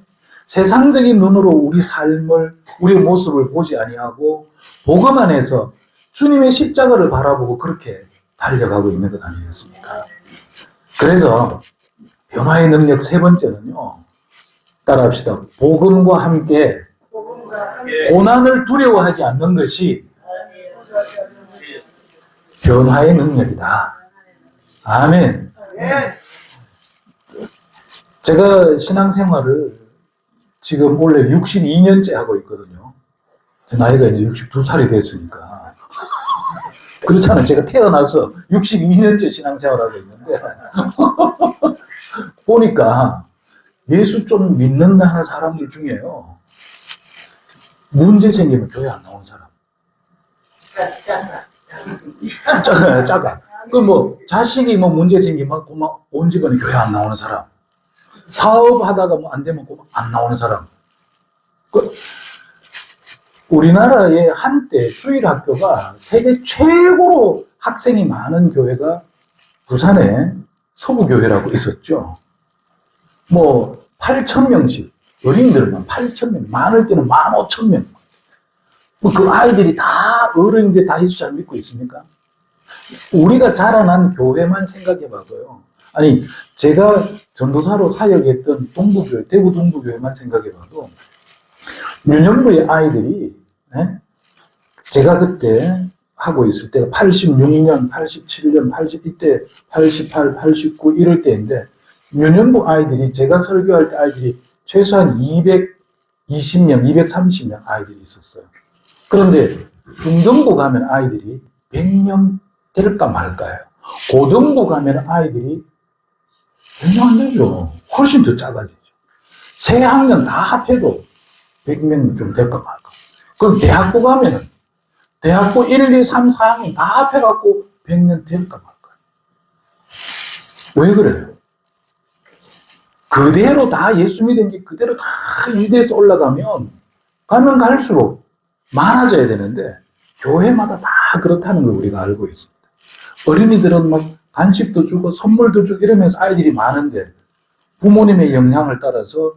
세상적인 눈으로 우리 삶을, 우리의 모습을 보지 아니하고 복음 안에서 주님의 십자가를 바라보고 그렇게 달려가고 있는 것 아니겠습니까? 그래서 변화의 능력 세 번째는요, 따라합시다. 복음과 함께 고난을 두려워하지 않는 것이 변화의 능력이다. 아멘. 제가 신앙생활을 지금 원래 62년째 하고 있거든요. 제 나이가 이제 62살이 됐으니까. 그렇잖아요. 제가 태어나서 62년째 신앙생활하고 있는데 보니까 예수 좀 믿는다 하는 사람들 중에요, 문제 생기면 교회 안 나오는 사람. 작아. 자식이 문제 생기면 온 집안에 교회 안 나오는 사람. 사업하다가 안 되면 안 나오는 사람. 우리나라에 한때 주일학교가 세계 최고로 학생이 많은 교회가 부산에 서부교회라고 있었죠. 8,000명씩, 어린이들만 8,000명, 많을 때는 15,000명. 그 아이들이 다, 어른인데 다 예수 잘 믿고 있습니까? 우리가 자라난 교회만 생각해 봐도요. 아니, 제가 전도사로 사역했던 동부교회, 대구 동부교회만 생각해 봐도 유년부의 아이들이, 제가 그때 하고 있을 때가 86년, 87년, 이때 88, 89 이럴 때인데, 유년부 아이들이, 제가 설교할 때 아이들이 최소한 220명, 230명 아이들이 있었어요. 그런데 중등부 가면 아이들이 100명 될까 말까요? 고등부 가면 아이들이 100명 안 되죠. 훨씬 더 작아지죠. 새 학년 다 합해도 100명 좀 될까 말까. 그럼 대학부 가면은 대학부 1, 2, 3, 4학년 다 합해갖고 100명 될까 말까. 왜 그래요? 그대로 다 예수 믿은 게 그대로 다 유대에서 올라가면 가면 갈수록 많아져야 되는데, 교회마다 다 그렇다는 걸 우리가 알고 있습니다. 어린이들은 간식도 주고 선물도 주고 이러면서 아이들이 많은데, 부모님의 영향을 따라서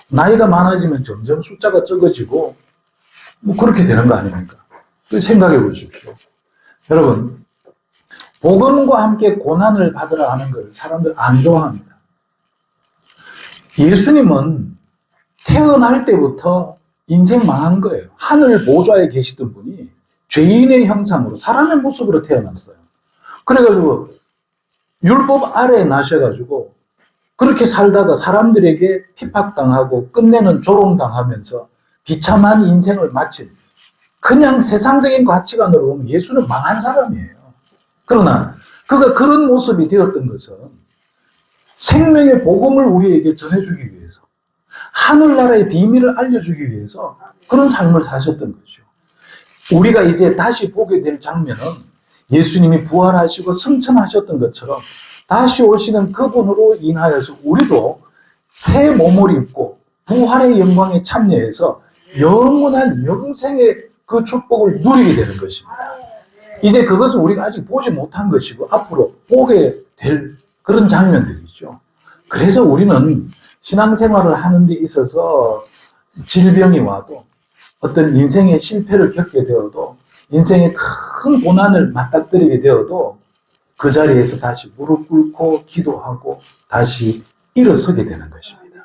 나이가 많아지면 점점 숫자가 적어지고 그렇게 되는 거 아닙니까? 생각해 보십시오. 여러분, 복음과 함께 고난을 받으라 하는 걸 사람들 안 좋아합니다. 예수님은 태어날 때부터 인생 망한 거예요. 하늘 보좌에 계시던 분이 죄인의 형상으로, 사람의 모습으로 태어났어요. 그래가지고 율법 아래에 나셔가지고 그렇게 살다가 사람들에게 핍박당하고 끝내는 조롱당하면서 비참한 인생을 마친, 그냥 세상적인 가치관으로 보면 예수는 망한 사람이에요. 그러나 그가 그런 모습이 되었던 것은 생명의 복음을 우리에게 전해주기 위해서, 하늘나라의 비밀을 알려주기 위해서 그런 삶을 사셨던 거죠. 우리가 이제 다시 보게 될 장면은 예수님이 부활하시고 승천하셨던 것처럼 다시 오시는 그분으로 인하여서 우리도 새 몸을 입고 부활의 영광에 참여해서 영원한 영생의 그 축복을 누리게 되는 것입니다. 이제 그것은 우리가 아직 보지 못한 것이고 앞으로 보게 될 그런 장면들이죠. 그래서 우리는 신앙생활을 하는 데 있어서 질병이 와도 어떤 인생의 실패를 겪게 되어도 인생의 큰 고난을 맞닥뜨리게 되어도 그 자리에서 다시 무릎 꿇고 기도하고 다시 일어서게 되는 것입니다.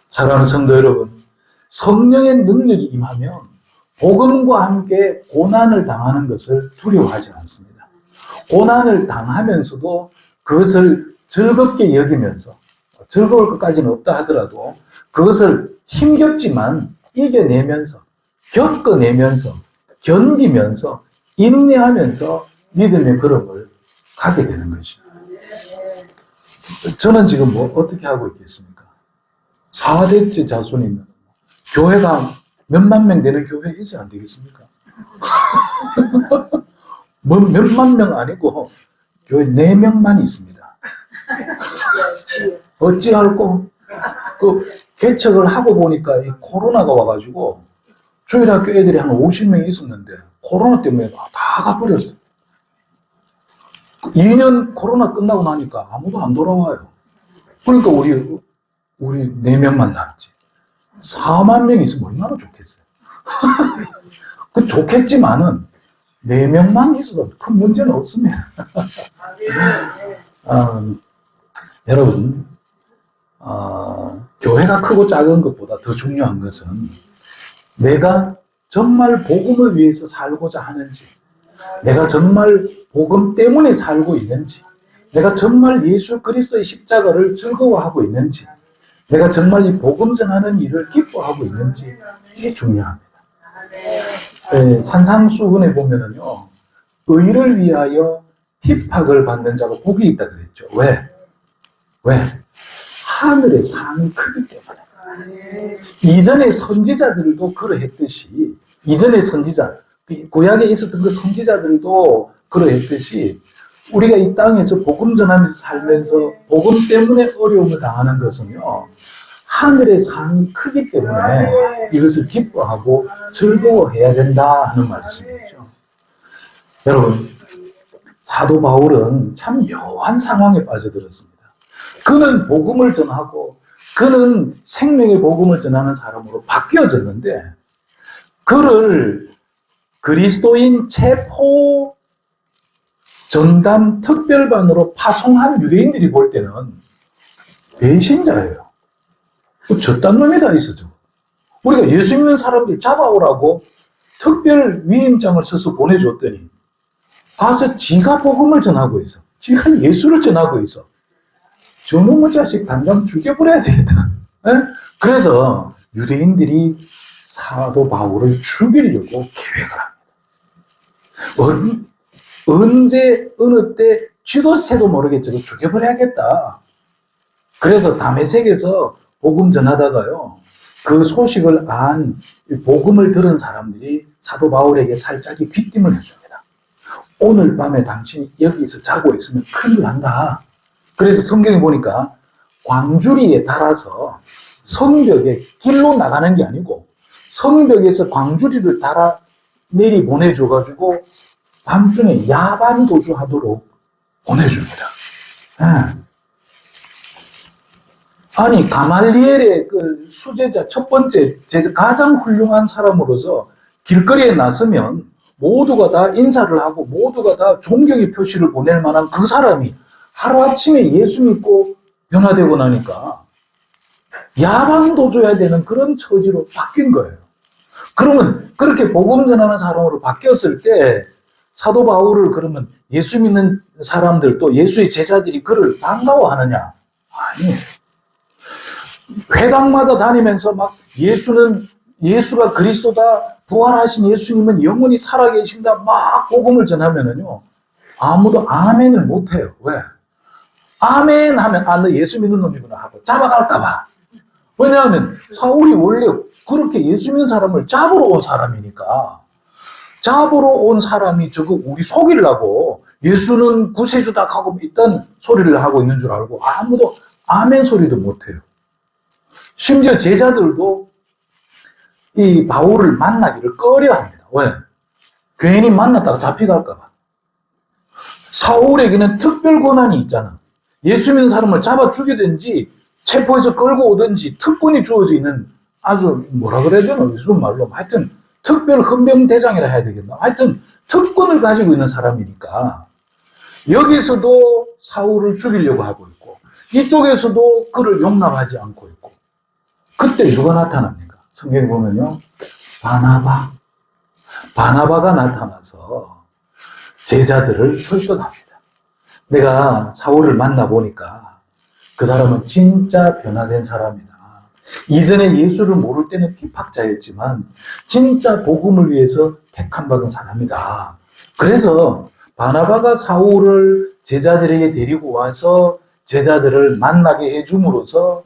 사랑하는 성도 여러분, 성령의 능력이 임하면 복음과 함께 고난을 당하는 것을 두려워하지 않습니다. 고난을 당하면서도 그것을 즐겁게 여기면서, 즐거울 것까지는 없다 하더라도 그것을 힘겹지만 이겨내면서, 겪어내면서, 견디면서, 인내하면서 믿음의 걸음을 가게 되는 것입니다. 저는 지금 뭐 어떻게 하고 있겠습니까? 4대째 자손이면 교회가 몇만 명 되는 교회 있어야 안 되겠습니까? 뭐 몇만 명 아니고 교회 4명만 있습니다. 어찌할꼬? 그 개척을 하고 보니까 이 코로나가 와가지고 주일학교 애들이 한 50명이 있었는데 코로나 때문에 다 가버렸어요. 2년 코로나 끝나고 나니까 아무도 안 돌아와요. 그러니까 우리 4명만 남지. 4만 명 있으면 얼마나 좋겠어요. 그 좋겠지만은 4명만 있어도 큰 문제는 없습니다. 여러분, 교회가 크고 작은 것보다 더 중요한 것은 내가 정말 복음을 위해서 살고자 하는지, 내가 정말 복음 때문에 살고 있는지, 내가 정말 예수 그리스도의 십자가를 즐거워하고 있는지, 내가 정말 이 복음 전하는 일을 기뻐하고 있는지, 이게 중요합니다. 산상수훈에 보면은요, 의를 위하여 핍박을 받는 자가 복이 있다 그랬죠. 왜? 하늘의 상이 크기 때문에. 이전의 선지자들도 그러했듯이, 이전의 선지자, 구약에 있었던 그 선지자들도 그러했듯이, 우리가 이 땅에서 복음 전하면서 살면서 복음 때문에 어려움을 당하는 것은요, 하늘의 상이 크기 때문에 이것을 기뻐하고 즐거워해야 된다 하는 말씀이죠. 여러분, 사도 바울은 참 묘한 상황에 빠져들었습니다. 그는 복음을 전하고 그는 생명의 복음을 전하는 사람으로 바뀌어졌는데 그를 그리스도인 체포 전담 특별반으로 파송한 유대인들이 볼 때는 배신자예요. 저딴 놈이 다 있어죠. 우리가 예수 믿는 사람들 잡아오라고 특별 위임장을 써서 보내줬더니 가서 지가 복음을 전하고 있어. 지가 예수를 전하고 있어. 저놈의 자식 당장 죽여버려야 되겠다. 에? 그래서 유대인들이 사도 바울을 죽이려고 계획을 합니다. 언제 어느 때 쥐도 새도 모르겠지만 죽여버려야겠다. 그래서 다메섹에서 복음 전하다가요, 그 소식을 안 복음을 들은 사람들이 사도 바울에게 살짝이 귀띔을 해줍니다. 오늘 밤에 당신이 여기서 자고 있으면 큰일 난다. 그래서 성경에 보니까 광주리에 달아서 성벽에 길로 나가는 게 아니고 성벽에서 광주리를 달아 내리 보내줘가지고 밤중에 야반 도주하도록 보내줍니다. 아니, 가말리엘의 그 수제자 첫 번째, 가장 훌륭한 사람으로서 길거리에 나서면 모두가 다 인사를 하고 모두가 다 존경의 표시를 보낼 만한 그 사람이 하루아침에 예수 믿고 변화되고 나니까 야방도 줘야 되는 그런 처지로 바뀐 거예요. 그러면 그렇게 복음 전하는 사람으로 바뀌었을 때 사도 바울을 그러면 예수 믿는 사람들 또 예수의 제자들이 그를 반가워하느냐? 아니에요. 회당마다 다니면서 막 예수가 그리스도다, 부활하신 예수님은 영원히 살아계신다, 막 복음을 전하면은요, 아무도 아멘을 못해요. 왜? 아멘 하면, 너 예수 믿는 놈이구나 하고 잡아갈까봐. 왜냐하면 사울이 원래 그렇게 예수 믿는 사람을 잡으러 온 사람이니까, 잡으러 온 사람이 저거 우리 속이려고 예수는 구세주다 하고 일단 소리를 하고 있는 줄 알고 아무도 아멘 소리도 못해요. 심지어 제자들도 이 바울을 만나기를 꺼려합니다. 왜? 괜히 만났다가 잡혀갈까봐. 사울에게는 특별 권한이 있잖아. 예수 믿는 사람을 잡아 죽이든지 체포해서 끌고 오든지 특권이 주어져 있는, 아주 뭐라 그래야 되나, 요즘 말로 하여튼 특별 헌병대장이라 해야 되겠나, 하여튼 특권을 가지고 있는 사람이니까 여기서도 사울을 죽이려고 하고 있고 이쪽에서도 그를 용납하지 않고 있고, 그때 누가 나타납니까? 성경에 보면요, 바나바가 나타나서 제자들을 설득합니다. 내가 사울을 만나보니까 그 사람은 진짜 변화된 사람이다. 이전에 예수를 모를 때는 피팍자였지만 진짜 복음을 위해서 택함받은 사람이다. 그래서 바나바가 사울을 제자들에게 데리고 와서 제자들을 만나게 해줌으로써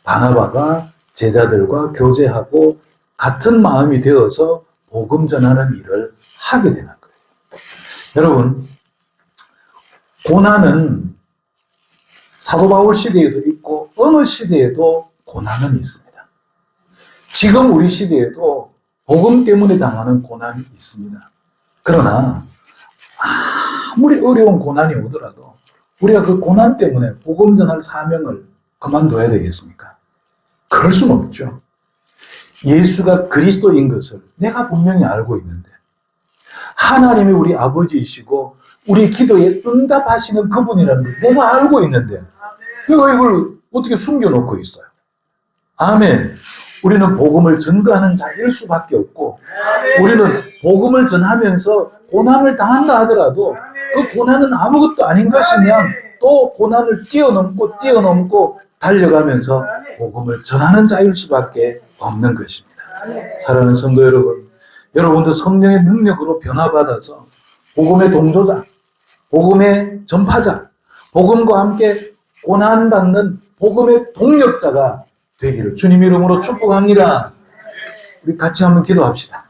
바나바가 제자들과 교제하고 같은 마음이 되어서 복음 전하는 일을 하게 되는 거예요. 여러분, 고난은 사도 바울 시대에도 있고 어느 시대에도 고난은 있습니다. 지금 우리 시대에도 복음 때문에 당하는 고난이 있습니다. 그러나 아무리 어려운 고난이 오더라도 우리가 그 고난 때문에 복음 전할 사명을 그만둬야 되겠습니까? 그럴 수는 없죠. 예수가 그리스도인 것을 내가 분명히 알고 있는데, 하나님이 우리 아버지이시고 우리 기도에 응답하시는 그분이라는 걸 내가 알고 있는데 내가 이걸 어떻게 숨겨놓고 있어요? 아멘. 우리는 복음을 전가하는 자일 수밖에 없고, 우리는 복음을 전하면서 고난을 당한다 하더라도 그 고난은 아무것도 아닌 것이냐, 또 고난을 뛰어넘고 달려가면서 복음을 전하는 자일 수밖에 없는 것입니다. 사랑하는 성도 여러분, 여러분도 성령의 능력으로 변화받아서 복음의 동조자, 복음의 전파자, 복음과 함께 고난받는 복음의 동력자가 되기를 주님 이름으로 축복합니다. 우리 같이 한번 기도합시다.